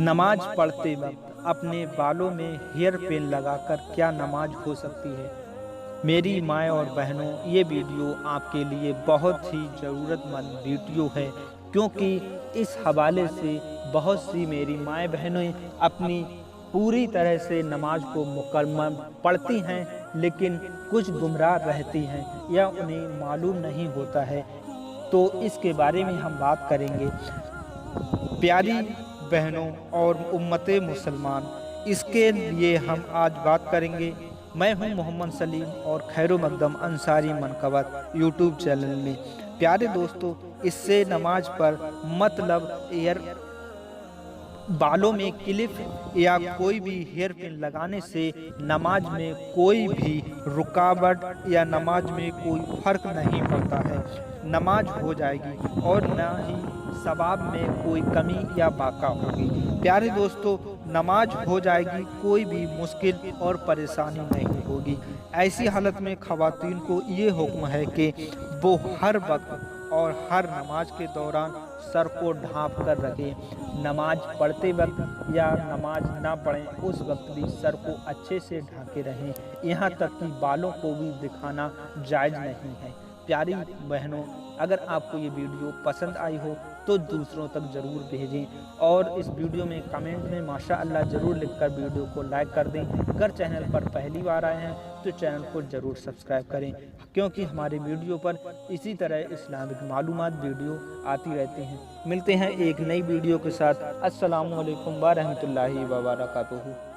نماز پڑھتے وقت اپنے بالوں میں ہیئر پین لگا کر کیا نماز ہو سکتی ہے؟ میری مائیں اور بہنوں، یہ ویڈیو آپ کے لیے بہت ہی ضرورت مند ویڈیو ہے، کیونکہ اس حوالے سے بہت سی میری مائیں بہنیں اپنی پوری طرح سے نماز کو مکمل پڑھتی ہیں، لیکن کچھ گمراہ رہتی ہیں یا انہیں معلوم نہیں ہوتا ہے، تو اس کے بارے میں ہم بات کریں گے۔ پیاری بہنوں اور امت مسلمان، اس کے لیے ہم آج بات کریں گے۔ میں ہوں محمد سلیم اور خیر و مقدم انصاری منقبت یوٹیوب چینل میں۔ پیارے دوستو، اس سے نماز پر مطلب بالوں میں کلپ یا کوئی بھی ہیئر پن لگانے سے نماز میں کوئی بھی رکاوٹ یا نماز میں کوئی فرق نہیں پڑتا ہے۔ نماز ہو جائے گی اور نہ ہی ثواب میں کوئی کمی یا باقی ہوگی۔ پیارے دوستو، نماز ہو جائے گی، کوئی بھی مشکل اور پریشانی نہیں ہوگی۔ ایسی حالت میں خواتین کو یہ حکم ہے کہ وہ ہر وقت اور ہر نماز کے دوران سر کو ڈھانپ کر رکھیں۔ نماز پڑھتے وقت یا نماز نہ پڑھیں اس وقت بھی سر کو اچھے سے ڈھانکے رہیں، یہاں تک کہ بالوں کو بھی دکھانا جائز نہیں ہے۔ پیاری بہنوں، اگر آپ کو یہ ویڈیو پسند آئی ہو تو دوسروں تک ضرور بھیجیں، اور اس ویڈیو میں کمنٹ میں ماشاءاللہ ضرور لکھ کر ویڈیو کو لائک کر دیں۔ اگر چینل پر پہلی بار آئے ہیں تو چینل کو ضرور سبسکرائب کریں، کیونکہ ہمارے ویڈیو پر اسی طرح اسلامک معلومات ویڈیو آتی رہتے ہیں۔ ملتے ہیں ایک نئی ویڈیو کے ساتھ۔ السلام علیکم ورحمۃ اللہ وبرکاتہ۔